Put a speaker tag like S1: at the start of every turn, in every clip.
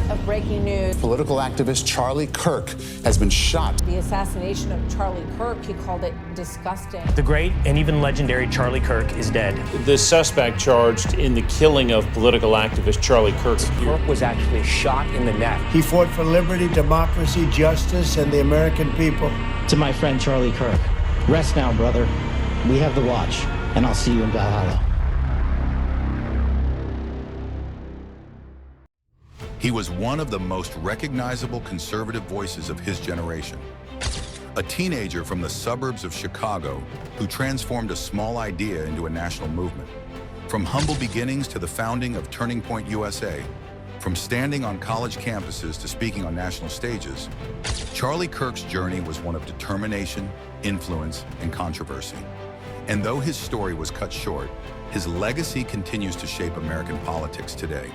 S1: of breaking news.
S2: Political activist Charlie Kirk has been shot.
S1: The assassination of Charlie Kirk, he called it disgusting.
S3: The great and even legendary Charlie Kirk is dead.
S4: The suspect charged in the killing of political activist Charlie Kirk.
S3: Kirk was actually shot in the neck.
S5: He fought for liberty, democracy, justice, and the American people.
S6: To my friend Charlie Kirk, rest now, brother. We have the watch, and I'll see you in Valhalla.
S7: He was one of the most recognizable conservative voices of his generation. A teenager from the suburbs of Chicago who transformed a small idea into a national movement. From humble beginnings to the founding of Turning Point USA, from standing on college campuses to speaking on national stages, Charlie Kirk's journey was one of determination, influence, and controversy. And though his story was cut short, his legacy continues to shape American politics today.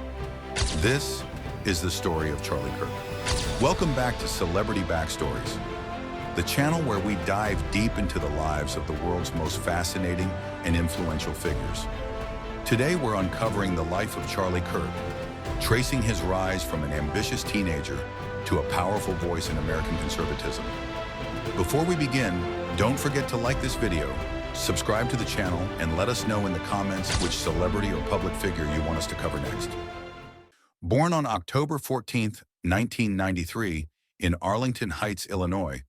S7: This is the story of Charlie Kirk. Welcome back to Celebrity Backstories, the channel where we dive deep into the lives of the world's most fascinating and influential figures. Today we're uncovering the life of Charlie Kirk, tracing his rise from an ambitious teenager to a powerful voice in American conservatism. Before we begin, don't forget to like this video, subscribe to the channel, and let us know in the comments which celebrity or public figure you want us to cover next. Born on October 14, 1993, in Arlington Heights, Illinois,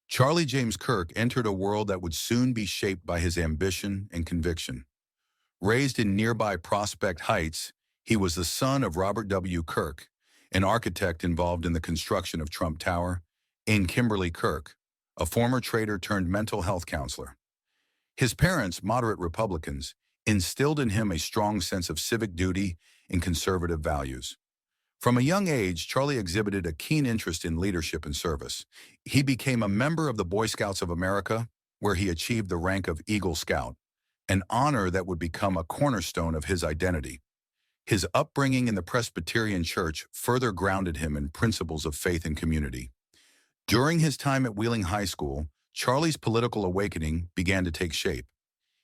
S7: Charlie James Kirk entered a world that would soon be shaped by his ambition and conviction. Raised in nearby Prospect Heights, he was the son of Robert W. Kirk, an architect involved in the construction of Trump Tower, and Kimberly Kirk, a former trader turned mental health counselor. His parents, moderate Republicans, instilled in him a strong sense of civic duty and conservative values. From a young age, Charlie exhibited a keen interest in leadership and service. He became a member of the Boy Scouts of America, where he achieved the rank of Eagle Scout, an honor that would become a cornerstone of his identity. His upbringing in the Presbyterian Church further grounded him in principles of faith and community. During his time at Wheeling High School, Charlie's political awakening began to take shape.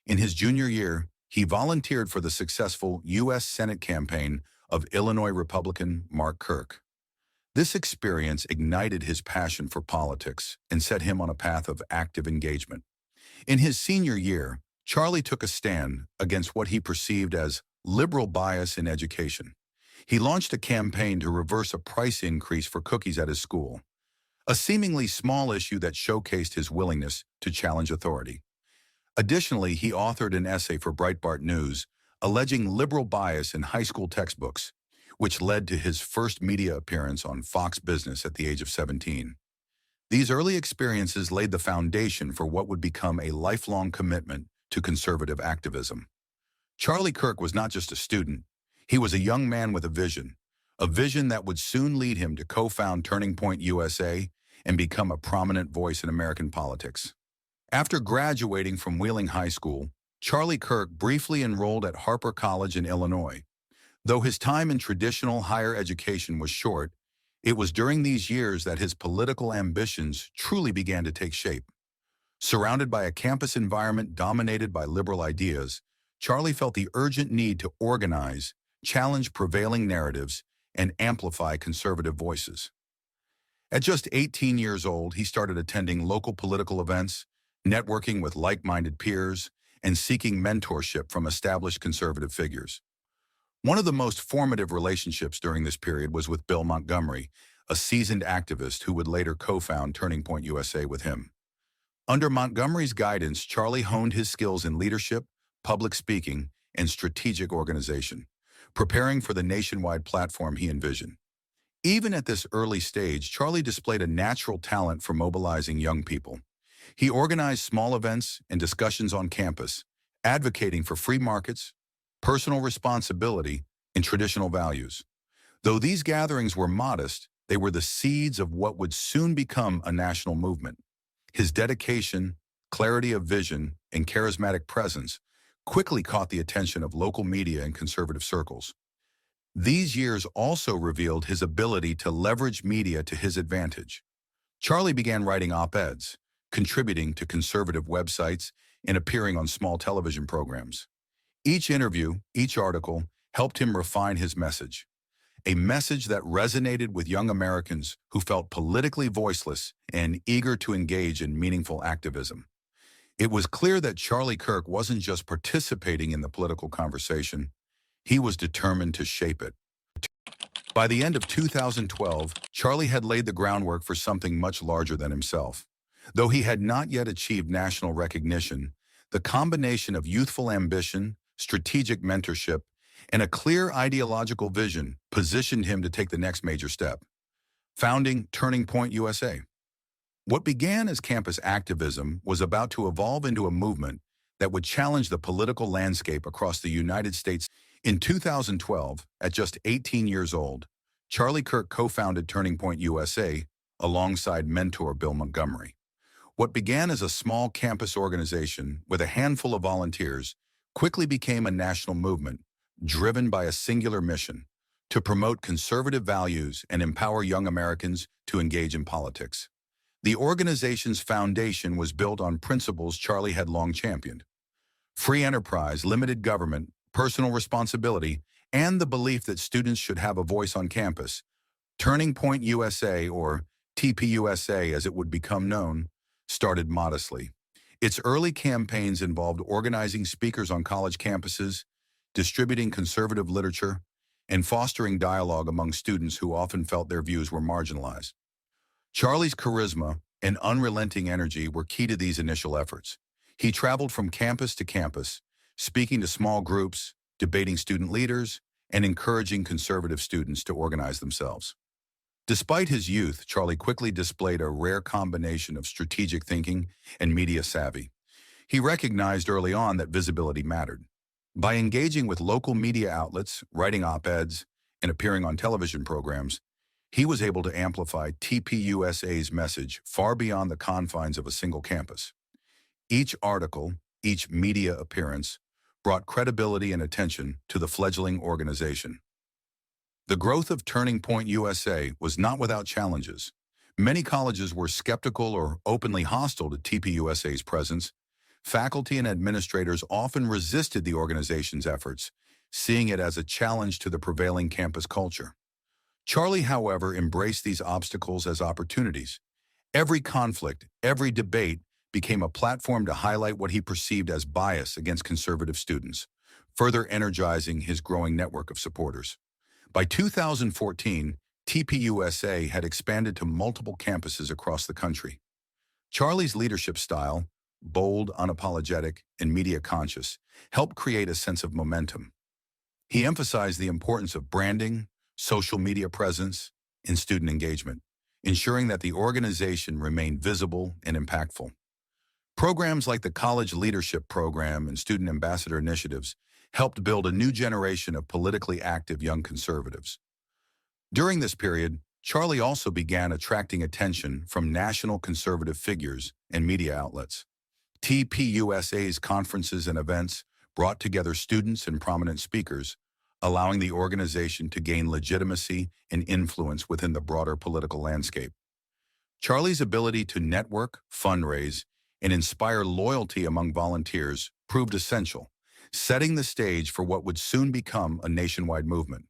S7: In his junior year, he volunteered for the successful U.S. Senate campaign of Illinois Republican Mark Kirk. This experience ignited his passion for politics and set him on a path of active engagement. In his senior year, Charlie took a stand against what he perceived as liberal bias in education. He launched a campaign to reverse a price increase for cookies at his school, a seemingly small issue that showcased his willingness to challenge authority. Additionally, he authored an essay for Breitbart News alleging liberal bias in high school textbooks, which led to his first media appearance on Fox Business at the age of 17. These early experiences laid the foundation for what would become a lifelong commitment to conservative activism. Charlie Kirk was not just a student, he was a young man with a vision that would soon lead him to co-found Turning Point USA and become a prominent voice in American politics. After graduating from Wheeling High School, Charlie Kirk briefly enrolled at Harper College in Illinois. Though his time in traditional higher education was short, it was during these years that his political ambitions truly began to take shape. Surrounded by a campus environment dominated by liberal ideas, Charlie felt the urgent need to organize, challenge prevailing narratives, and amplify conservative voices. At just 18 years old, he started attending local political events, networking with like-minded peers, and seeking mentorship from established conservative figures. One of the most formative relationships during this period was with Bill Montgomery, a seasoned activist who would later co-found Turning Point USA with him. Under Montgomery's guidance, Charlie honed his skills in leadership, public speaking, and strategic organization, preparing for the nationwide platform he envisioned. Even at this early stage, Charlie displayed a natural talent for mobilizing young people. He organized small events and discussions on campus, advocating for free markets, personal responsibility, and traditional values. Though these gatherings were modest, they were the seeds of what would soon become a national movement. His dedication, clarity of vision, and charismatic presence quickly caught the attention of local media and conservative circles. These years also revealed his ability to leverage media to his advantage. Charlie began writing op-eds, contributing to conservative websites, and appearing on small television programs. Each interview, each article, helped him refine his message. a message that resonated with young Americans who felt politically voiceless and eager to engage in meaningful activism. It was clear that Charlie Kirk wasn't just participating in the political conversation, he was determined to shape it. By the end of 2012, Charlie had laid the groundwork for something much larger than himself. Though he had not yet achieved national recognition, the combination of youthful ambition, strategic mentorship, and a clear ideological vision positioned him to take the next major step, founding Turning Point USA. What began as campus activism was about to evolve into a movement that would challenge the political landscape across the United States. In 2012, at just 18 years old, Charlie Kirk co-founded Turning Point USA alongside mentor Bill Montgomery. What began as a small campus organization with a handful of volunteers quickly became a national movement driven by a singular mission: to promote conservative values and empower young Americans to engage in politics. The organization's foundation was built on principles Charlie had long championed: free enterprise, limited government, personal responsibility, and the belief that students should have a voice on campus. Turning Point USA, or TPUSA as it would become known, started modestly. Its early campaigns involved organizing speakers on college campuses, distributing conservative literature, and fostering dialogue among students who often felt their views were marginalized. Charlie's charisma and unrelenting energy were key to these initial efforts. He traveled from campus to campus, speaking to small groups, debating student leaders, and encouraging conservative students to organize themselves. Despite his youth, Charlie quickly displayed a rare combination of strategic thinking and media savvy. He recognized early on that visibility mattered. By engaging with local media outlets, writing op-eds, and appearing on television programs, he was able to amplify TPUSA's message far beyond the confines of a single campus. Each article, each media appearance, brought credibility and attention to the fledgling organization. The growth of Turning Point USA was not without challenges. Many colleges were skeptical or openly hostile to TPUSA's presence. Faculty and administrators often resisted the organization's efforts, seeing it as a challenge to the prevailing campus culture. Charlie, however, embraced these obstacles as opportunities. Every conflict, every debate became a platform to highlight what he perceived as bias against conservative students, further energizing his growing network of supporters. By 2014, TPUSA had expanded to multiple campuses across the country. Charlie's leadership style, bold, unapologetic, and media-conscious, helped create a sense of momentum. He emphasized the importance of branding, social media presence, and student engagement, ensuring that the organization remained visible and impactful. Programs like the College Leadership Program and Student Ambassador Initiatives helped build a new generation of politically active young conservatives. During this period, Charlie also began attracting attention from national conservative figures and media outlets. TPUSA's conferences and events brought together students and prominent speakers, allowing the organization to gain legitimacy and influence within the broader political landscape. Charlie's ability to network, fundraise, and inspire loyalty among volunteers proved essential, setting the stage for what would soon become a nationwide movement.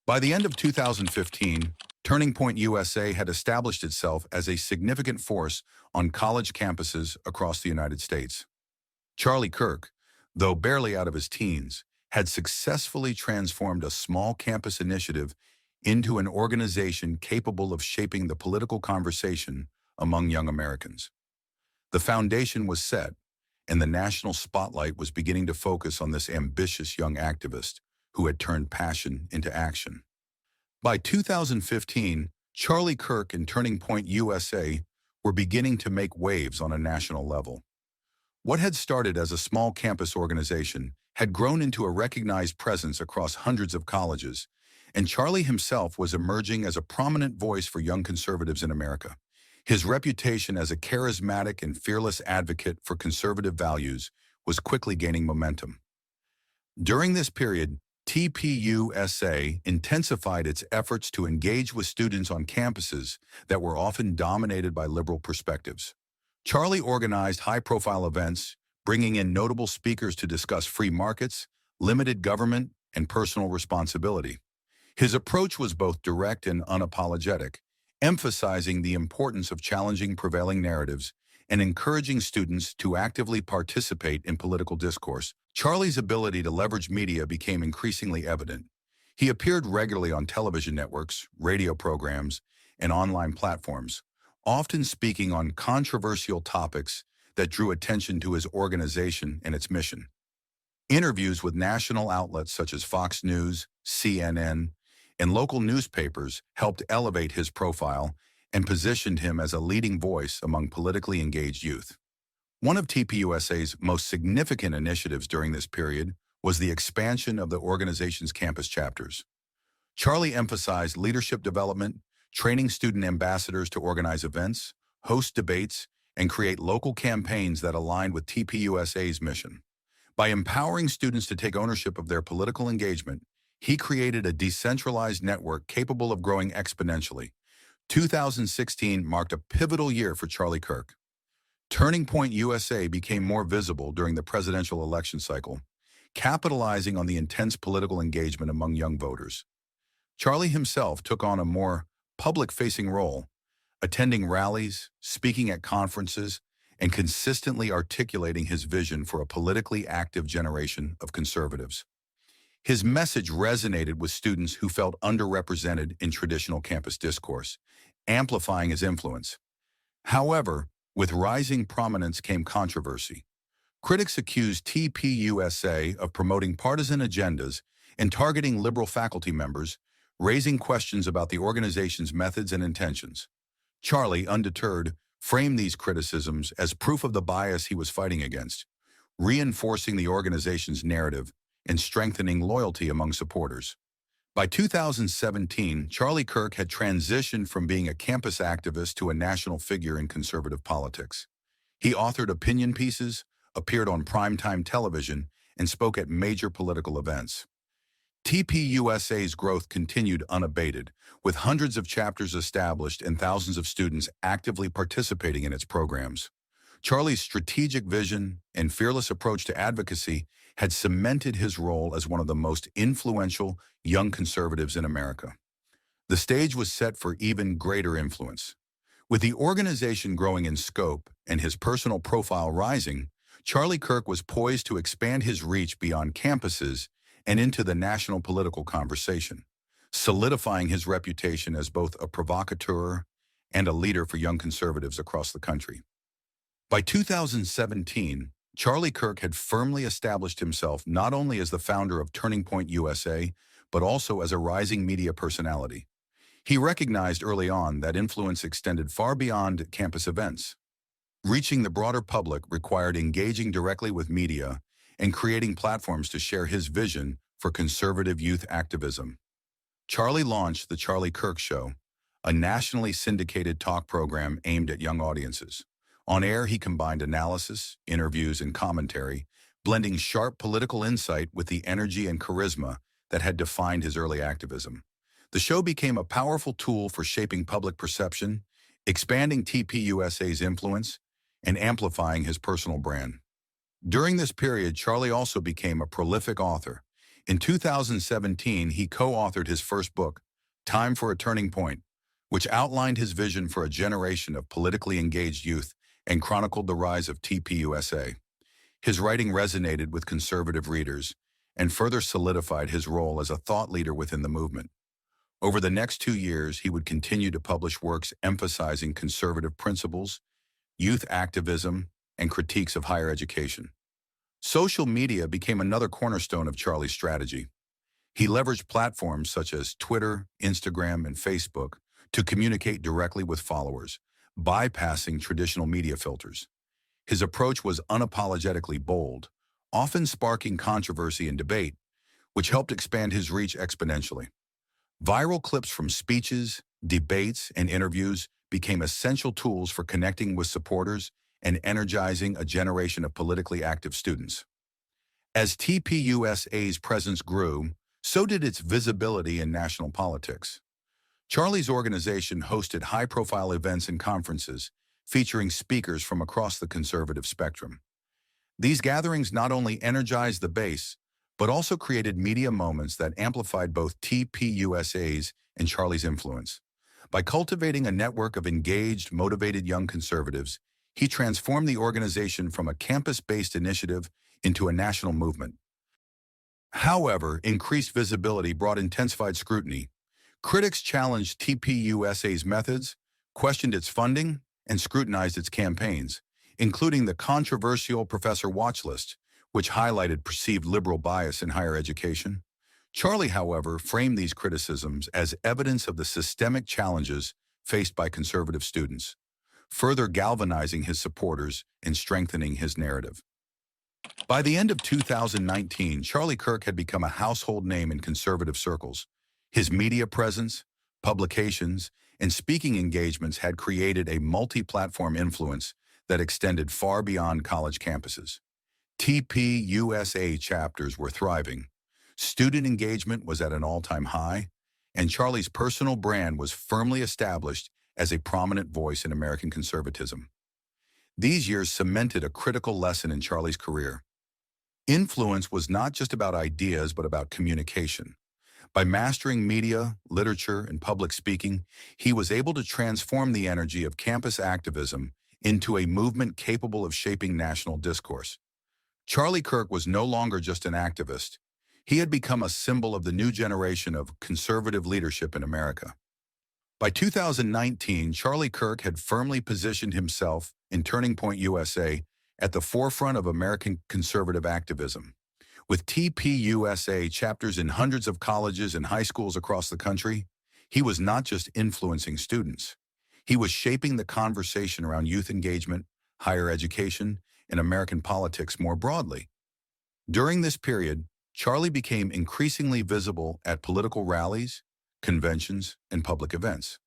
S7: By the end of 2015, Turning Point USA had established itself as a significant force on college campuses across the United States. Charlie Kirk, though barely out of his teens, had successfully transformed a small campus initiative into an organization capable of shaping the political conversation among young Americans. The foundation was set, and the national spotlight was beginning to focus on this ambitious young activist who had turned passion into action. By 2015, Charlie Kirk and Turning Point USA were beginning to make waves on a national level. What had started as a small campus organization had grown into a recognized presence across hundreds of colleges, and Charlie himself was emerging as a prominent voice for young conservatives in America. His reputation as a charismatic and fearless advocate for conservative values was quickly gaining momentum. During this period, TPUSA intensified its efforts to engage with students on campuses that were often dominated by liberal perspectives. Charlie organized high-profile events, bringing in notable speakers to discuss free markets, limited government, and personal responsibility. His approach was both direct and unapologetic, emphasizing the importance of challenging prevailing narratives and encouraging students to actively participate in political discourse. Charlie's ability to leverage media became increasingly evident. He appeared regularly on television networks, radio programs, and online platforms, often speaking on controversial topics that drew attention to his organization and its mission. Interviews with national outlets such as Fox News, CNN, and local newspapers helped elevate his profile and positioned him as a leading voice among politically engaged youth. One of TPUSA's most significant initiatives during this period was the expansion of the organization's campus chapters. Charlie emphasized leadership development, training student ambassadors to organize events, host debates, and create local campaigns that aligned with TPUSA's mission. By empowering students to take ownership of their political engagement, he created a decentralized network capable of growing exponentially. 2016 marked a pivotal year for Charlie Kirk. Turning Point USA became more visible during the presidential election cycle, capitalizing on the intense political engagement among young voters. Charlie himself took on a more public-facing role, attending rallies, speaking at conferences, and consistently articulating his vision for a politically active generation of conservatives. His message resonated with students who felt underrepresented in traditional campus discourse, amplifying his influence. However, with rising prominence came controversy. Critics accused TPUSA of promoting partisan agendas and targeting liberal faculty members, raising questions about the organization's methods and intentions. Charlie, undeterred, framed these criticisms as proof of the bias he was fighting against, reinforcing the organization's narrative and strengthening loyalty among supporters. By 2017, Charlie Kirk had transitioned from being a campus activist to a national figure in conservative politics. He authored opinion pieces, appeared on primetime television, and spoke at major political events. TPUSA's growth continued unabated, with hundreds of chapters established and thousands of students actively participating in its programs. Charlie's strategic vision and fearless approach to advocacy had cemented his role as one of the most influential young conservatives in America. The stage was set for even greater influence. With the organization growing in scope and his personal profile rising, Charlie Kirk was poised to expand his reach beyond campuses and into the national political conversation, solidifying his reputation as both a provocateur and a leader for young conservatives across the country. By 2017, Charlie Kirk had firmly established himself not only as the founder of Turning Point USA, but also as a rising media personality. He recognized early on that influence extended far beyond campus events. Reaching the broader public required engaging directly with media and creating platforms to share his vision for conservative youth activism. Charlie launched The Charlie Kirk Show, a nationally syndicated talk program aimed at young audiences. On air, he combined analysis, interviews, and commentary, blending sharp political insight with the energy and charisma that had defined his early activism. The show became a powerful tool for shaping public perception, expanding TPUSA's influence, and amplifying his personal brand. During this period, Charlie also became a prolific author. In 2017, he co-authored his first book, Time for a Turning Point, which outlined his vision for a generation of politically engaged youth and chronicled the rise of TPUSA. His writing resonated with conservative readers and further solidified his role as a thought leader within the movement. Over the next 2 years, he would continue to publish works emphasizing conservative principles, youth activism, and critiques of higher education. Social media became another cornerstone of Charlie's strategy. He leveraged platforms such as Twitter, Instagram, and Facebook to communicate directly with followers, bypassing traditional media filters. His approach was unapologetically bold, often sparking controversy and debate, which helped expand his reach exponentially. Viral clips from speeches, debates, and interviews became essential tools for connecting with supporters and energizing a generation of politically active students. As TPUSA's presence grew, so did its visibility in national politics. Charlie's organization hosted high-profile events and conferences featuring speakers from across the conservative spectrum. These gatherings not only energized the base, but also created media moments that amplified both TPUSA's and Charlie's influence. By cultivating a network of engaged, motivated young conservatives, he transformed the organization from a campus-based initiative into a national movement. However, increased visibility brought intensified scrutiny. Critics challenged TPUSA's methods, questioned its funding, and scrutinized its campaigns, including the controversial Professor Watch List, which highlighted perceived liberal bias in higher education. Charlie, however, framed these criticisms as evidence of the systemic challenges faced by conservative students, further galvanizing his supporters and strengthening his narrative. By the end of 2019, Charlie Kirk had become a household name in conservative circles. His media presence, publications, and speaking engagements had created a multi-platform influence that extended far beyond college campuses. TPUSA chapters were thriving. Student engagement was at an all-time high, and Charlie's personal brand was firmly established as a prominent voice in American conservatism. These years cemented a critical lesson in Charlie's career. Influence was not just about ideas, but about communication. By mastering media, literature, and public speaking, he was able to transform the energy of campus activism into a movement capable of shaping national discourse. Charlie Kirk was no longer just an activist. He had become a symbol of the new generation of conservative leadership in America. By 2019, Charlie Kirk had firmly positioned himself in Turning Point USA at the forefront of American conservative activism. With TPUSA chapters in hundreds of colleges and high schools across the country, he was not just influencing students. He was shaping the conversation around youth engagement, higher education, and American politics more broadly. During this period, Charlie became increasingly visible at political rallies, conventions, and public events.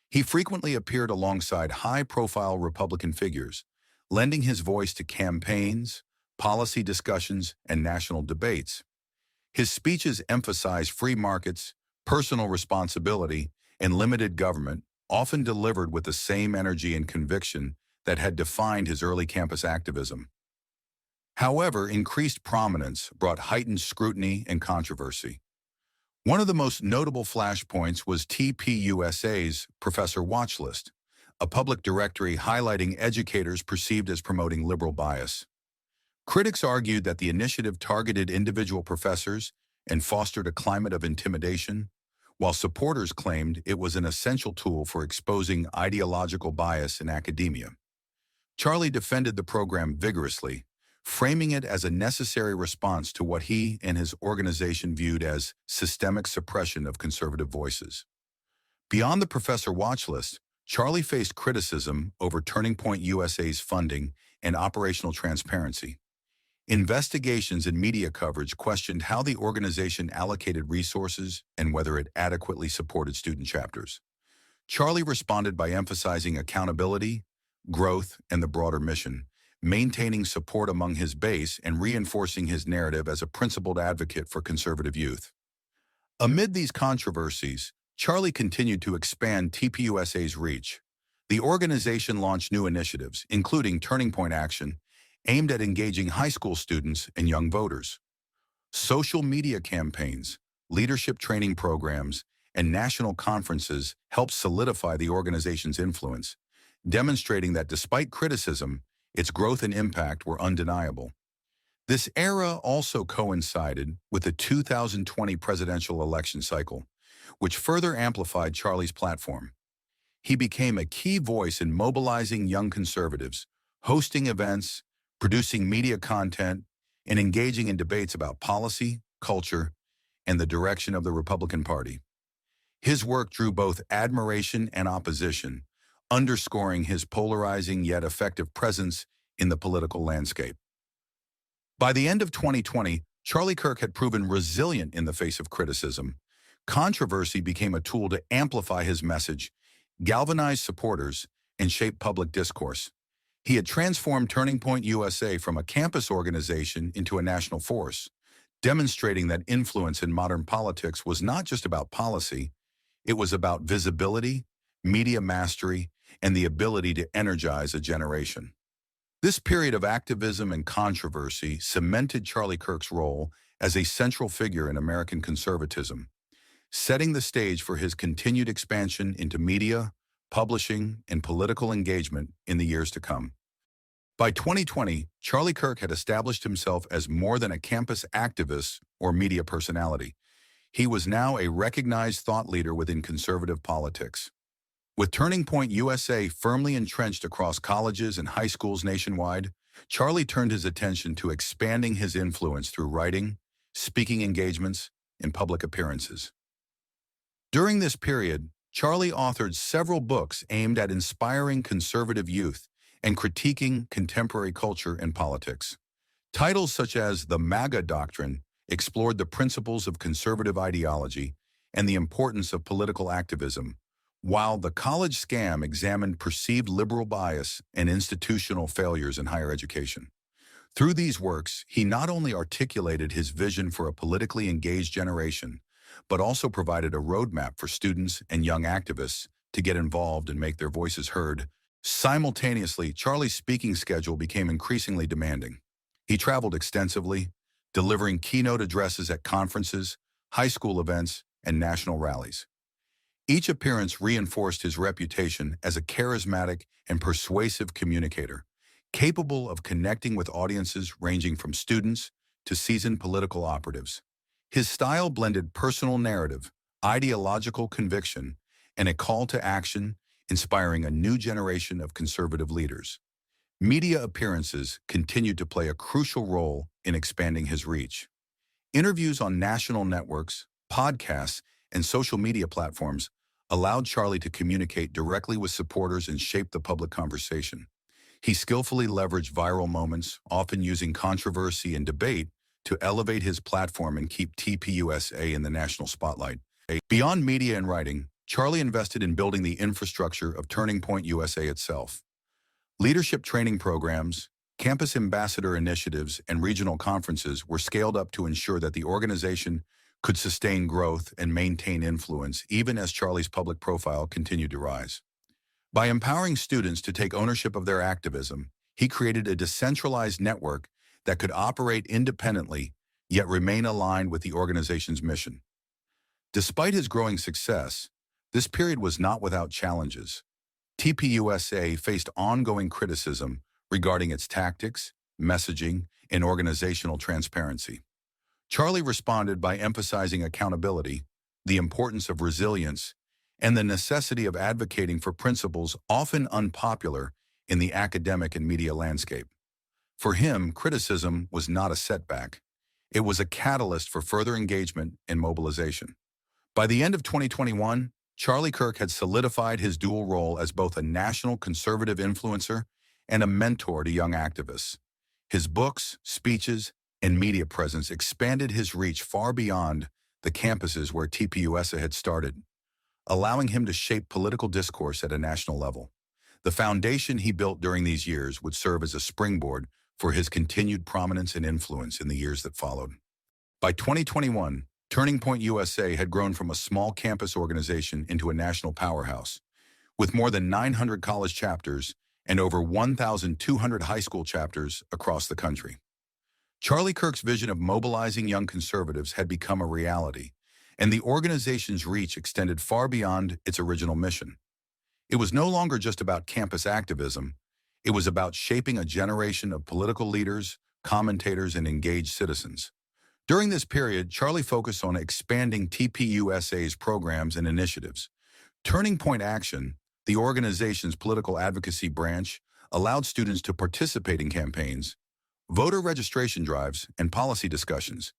S7: He frequently appeared alongside high-profile Republican figures, lending his voice to campaigns, policy discussions, and national debates. His speeches emphasized free markets, personal responsibility, and limited government, often delivered with the same energy and conviction that had defined his early campus activism. However, increased prominence brought heightened scrutiny and controversy. One of the most notable flashpoints was TPUSA's Professor Watch List, a public directory highlighting educators perceived as promoting liberal bias. Critics argued that the initiative targeted individual professors and fostered a climate of intimidation, while supporters claimed it was an essential tool for exposing ideological bias in academia. Charlie defended the program vigorously, framing it as a necessary response to what he and his organization viewed as systemic suppression of conservative voices. Beyond the Professor Watch List, Charlie faced criticism over Turning Point USA's funding and operational transparency. Investigations and media coverage questioned how the organization allocated resources and whether it adequately supported student chapters. Charlie responded by emphasizing accountability, growth, and the broader mission, maintaining support among his base and reinforcing his narrative as a principled advocate for conservative youth. Amid these controversies, Charlie continued to expand TPUSA's reach. The organization launched new initiatives, including Turning Point Action, aimed at engaging high school students and young voters. Social media campaigns, leadership training programs, and national conferences helped solidify the organization's influence, demonstrating that despite criticism, its growth and impact were undeniable. This era also coincided with the 2020 presidential election cycle, which further amplified Charlie's platform. He became a key voice in mobilizing young conservatives, hosting events, producing media content, and engaging in debates about policy, culture, and the direction of the Republican Party. His work drew both admiration and opposition, underscoring his polarizing yet effective presence in the political landscape. By the end of 2020, Charlie Kirk had proven resilient in the face of criticism. Controversy became a tool to amplify his message, galvanize supporters, and shape public discourse. He had transformed Turning Point USA from a campus organization into a national force, demonstrating that influence in modern politics was not just about policy, it was about visibility, media mastery, and the ability to energize a generation. This period of activism and controversy cemented Charlie Kirk's role as a central figure in American conservatism, setting the stage for his continued expansion into media, publishing, and political engagement in the years to come. By 2020, Charlie Kirk had established himself as more than a campus activist or media personality. He was now a recognized thought leader within conservative politics. With Turning Point USA firmly entrenched across colleges and high schools nationwide, Charlie turned his attention to expanding his influence through writing, speaking engagements, and public appearances. During this period, Charlie authored several books aimed at inspiring conservative youth and critiquing contemporary culture and politics. Titles such as The MAGA Doctrine explored the principles of conservative ideology and the importance of political activism, while The College Scam examined perceived liberal bias and institutional failures in higher education. Through these works, he not only articulated his vision for a politically engaged generation, but also provided a roadmap for students and young activists to get involved and make their voices heard. Simultaneously, Charlie's speaking schedule became increasingly demanding. He traveled extensively, delivering keynote addresses at conferences, high school events, and national rallies. Each appearance reinforced his reputation as a charismatic and persuasive communicator, capable of connecting with audiences ranging from students to seasoned political operatives. His style blended personal narrative, ideological conviction, and a call to action, inspiring a new generation of conservative leaders. Media appearances continued to play a crucial role in expanding his reach. Interviews on national networks, podcasts, and social media platforms allowed Charlie to communicate directly with supporters and shape the public conversation. He skillfully leveraged viral moments, often using controversy and debate, to elevate his platform and keep TPUSA in the national spotlight. Beyond media and writing, Charlie invested in building the infrastructure of Turning Point USA itself. Leadership training programs, campus ambassador initiatives, and regional conferences were scaled up to ensure that the organization could sustain growth and maintain influence even as Charlie's public profile continued to rise. By empowering students to take ownership of their activism, he created a decentralized network that could operate independently yet remain aligned with the organization's mission. Despite his growing success, this period was not without challenges. TPUSA faced ongoing criticism regarding its tactics, messaging, and organizational transparency. Charlie responded by emphasizing accountability, the importance of resilience, and the necessity of advocating for principles often unpopular in the academic and media landscape. For him, criticism was not a setback. It was a catalyst for further engagement and mobilization. By the end of 2021, Charlie Kirk had solidified his dual role as both a national conservative influencer and a mentor to young activists. His books, speeches, and media presence expanded his reach far beyond the campuses where TPUSA had started, allowing him to shape political discourse at a national level. The foundation he built during these years would serve as a springboard for his continued prominence and influence in the years that followed. By 2021, Turning Point USA had grown from a small campus organization into a national powerhouse, with more than 900 college chapters and over 1,200 high school chapters across the country. Charlie Kirk's vision of mobilizing young conservatives had become a reality, and the organization's reach extended far beyond its original mission. It was no longer just about campus activism. It was about shaping a generation of political leaders, commentators, and engaged citizens. During this period, Charlie focused on expanding TPUSA's programs and initiatives. Turning Point Action, the organization's political advocacy branch, allowed students to participate in campaigns, voter registration drives, and policy discussions,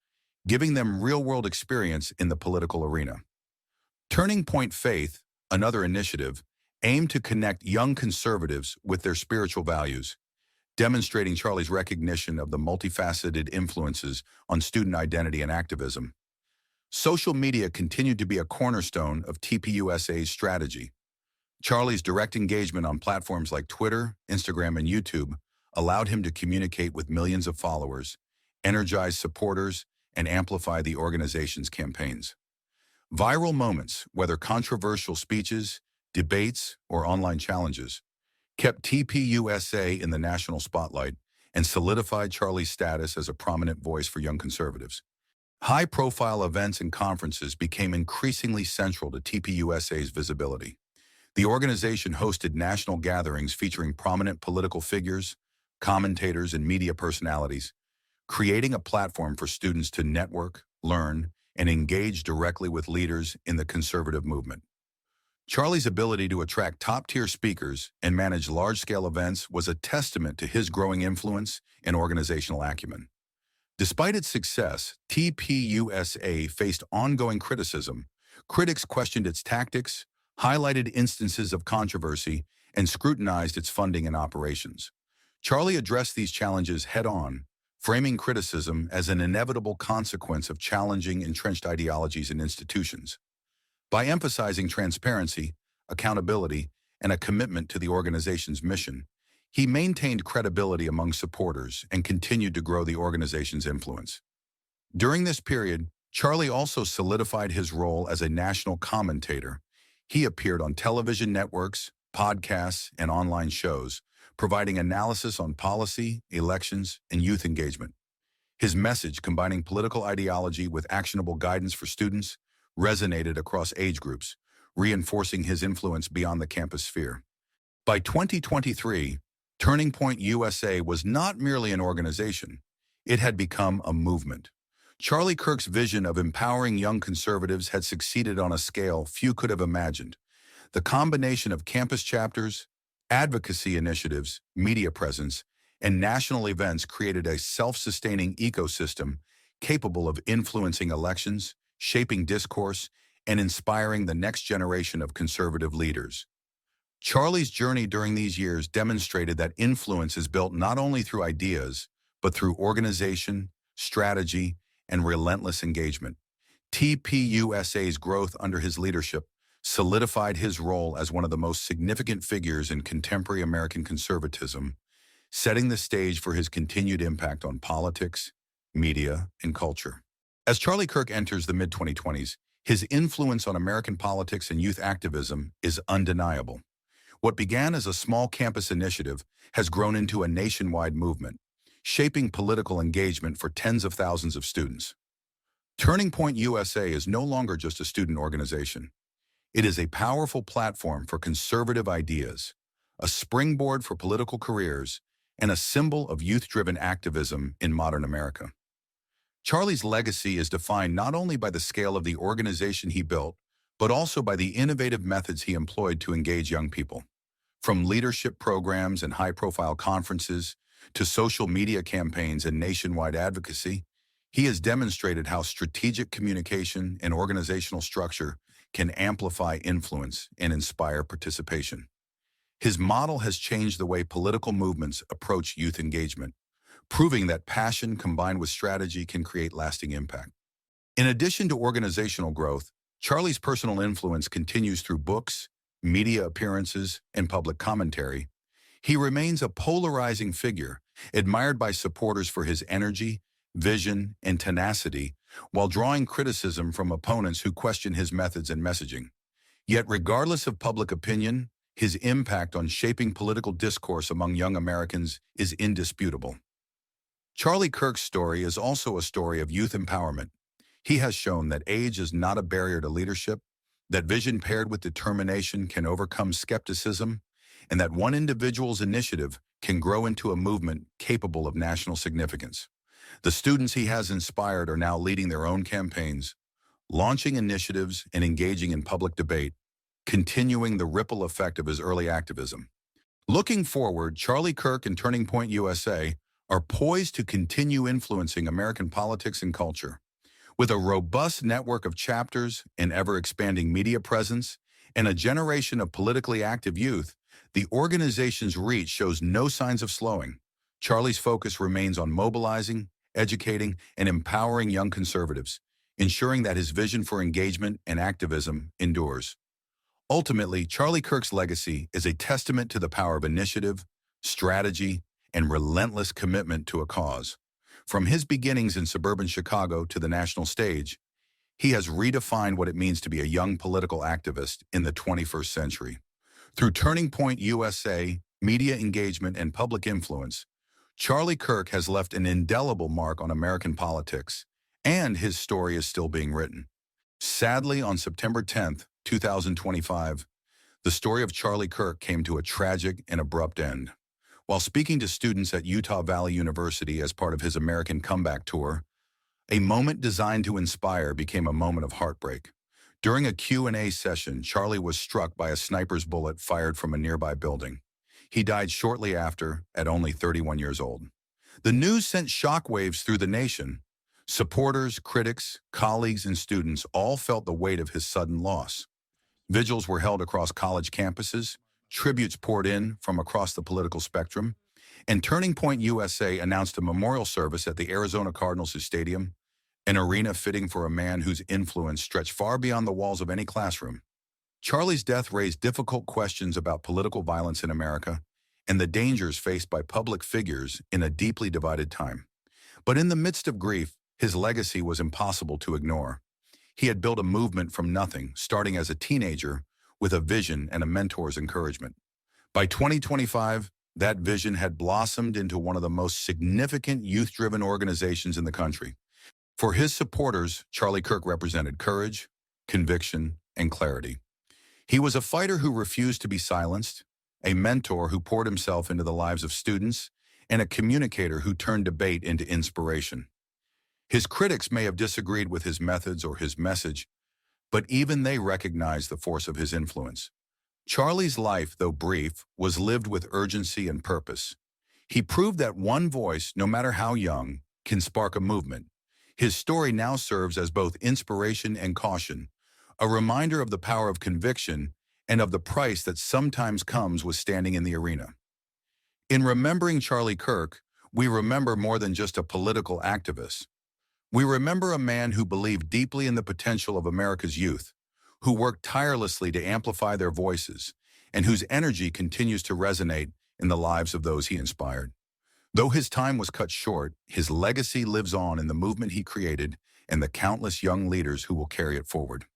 S7: giving them real-world experience in the political arena. Turning Point Faith, another initiative, aimed to connect young conservatives with their spiritual values, demonstrating Charlie's recognition of the multifaceted influences on student identity and activism. Social media continued to be a cornerstone of TPUSA's strategy. Charlie's direct engagement on platforms like Twitter, Instagram, and YouTube allowed him to communicate with millions of followers, energize supporters, and amplify the organization's campaigns. Viral moments, whether controversial speeches, debates, or online challenges, kept TPUSA in the national spotlight and solidified Charlie's status as a prominent voice for young conservatives. High-profile events and conferences became increasingly central to TPUSA's visibility. The organization hosted national gatherings featuring prominent political figures, commentators, and media personalities, creating a platform for students to network, learn, and engage directly with leaders in the conservative movement. Charlie's ability to attract top-tier speakers and manage large-scale events was a testament to his growing influence and organizational acumen. Despite its success, TPUSA faced ongoing criticism. Critics questioned its tactics, highlighted instances of controversy, and scrutinized its funding and operations. Charlie addressed these challenges head-on, framing criticism as an inevitable consequence of challenging entrenched ideologies and institutions. By emphasizing transparency, accountability, and a commitment to the organization's mission, he maintained credibility among supporters and continued to grow the organization's influence. During this period, Charlie also solidified his role as a national commentator. He appeared on television networks, podcasts, and online shows, providing analysis on policy, elections, and youth engagement. His message, combining political ideology with actionable guidance for students, resonated across age groups, reinforcing his influence beyond the campus sphere. By 2023, Turning Point USA was not merely an organization, it had become a movement. Charlie Kirk's vision of empowering young conservatives had succeeded on a scale few could have imagined. The combination of campus chapters, advocacy initiatives, media presence, and national events created a self-sustaining ecosystem capable of influencing elections, shaping discourse, and inspiring the next generation of conservative leaders. Charlie's journey during these years demonstrated that influence is built not only through ideas, but through organization, strategy, and relentless engagement. TPUSA's growth under his leadership solidified his role as one of the most significant figures in contemporary American conservatism, setting the stage for his continued impact on politics, media, and culture. As Charlie Kirk enters the mid-2020s, his influence on American politics and youth activism is undeniable. What began as a small campus initiative has grown into a nationwide movement, shaping political engagement for tens of thousands of students. Turning Point USA is no longer just a student organization. It is a powerful platform for conservative ideas, a springboard for political careers, and a symbol of youth-driven activism in modern America. Charlie's legacy is defined not only by the scale of the organization he built, but also by the innovative methods he employed to engage young people. From leadership programs and high-profile conferences to social media campaigns and nationwide advocacy, he has demonstrated how strategic communication and organizational structure can amplify influence and inspire participation. His model has changed the way political movements approach youth engagement, proving that passion combined with strategy can create lasting impact. In addition to organizational growth, Charlie's personal influence continues through books, media appearances, and public commentary. He remains a polarizing figure, admired by supporters for his energy, vision, and tenacity, while drawing criticism from opponents who question his methods and messaging. Yet, regardless of public opinion, his impact on shaping political discourse among young Americans is indisputable. Charlie Kirk's story is also a story of youth empowerment. He has shown that age is not a barrier to leadership, that vision paired with determination can overcome skepticism, and that one individual's initiative can grow into a movement capable of national significance. The students he has inspired are now leading their own campaigns, launching initiatives and engaging in public debate, continuing the ripple effect of his early activism. Looking forward, Charlie Kirk and Turning Point USA are poised to continue influencing American politics and culture. With a robust network of chapters, an ever-expanding media presence, and a generation of politically active youth, the organization's reach shows no signs of slowing. Charlie's focus remains on mobilizing, educating, and empowering young conservatives, ensuring that his vision for engagement and activism endures. Ultimately, Charlie Kirk's legacy is a testament to the power of initiative, strategy, and relentless commitment to a cause. From his beginnings in suburban Chicago to the national stage, he has redefined what it means to be a young political activist in the 21st century. Through Turning Point USA, media engagement, and public influence, Charlie Kirk has left an indelible mark on American politics And his story is still being written. Sadly, on September 10th, 2025, the story of Charlie Kirk came to a tragic and abrupt end. While speaking to students at Utah Valley University as part of his American Comeback Tour, a moment designed to inspire became a moment of heartbreak. During a Q&A session, Charlie was struck by a sniper's bullet fired from a nearby building. He died shortly after, at only 31 years old. The news sent shockwaves through the nation. Supporters, critics, colleagues, and students all felt the weight of his sudden loss. Vigils were held across college campuses, tributes poured in from across the political spectrum, and Turning Point USA announced a memorial service at the Arizona Cardinals' stadium, an arena fitting for a man whose influence stretched far beyond the walls of any classroom. Charlie's death raised difficult questions about political violence in America and the dangers faced by public figures in a deeply divided time. But in the midst of grief, his legacy was impossible to ignore. He had built a movement from nothing, starting as a teenager with a vision and a mentor's encouragement. By 2025, that vision had blossomed into one of the most significant youth-driven organizations in the country. For his supporters, Charlie Kirk represented courage, conviction, and clarity. He was a fighter who refused to be silenced, a mentor who poured himself into the lives of students, and a communicator who turned debate into inspiration. His critics may have disagreed with his methods or his message, but even they recognized the force of his influence. Charlie's life, though brief, was lived with urgency and purpose. He proved that one voice, no matter how young, can spark a movement. His story now serves as both inspiration and caution, a reminder of the power of conviction and of the price that sometimes comes with standing in the arena. In remembering Charlie Kirk, we remember more than just a political activist. We remember a man who believed deeply in the potential of America's youth, who worked tirelessly to amplify their voices, and whose energy continues to resonate in the lives of those he inspired. Though his time was cut short, his legacy lives on in the movement he created and the countless young leaders who will carry it forward.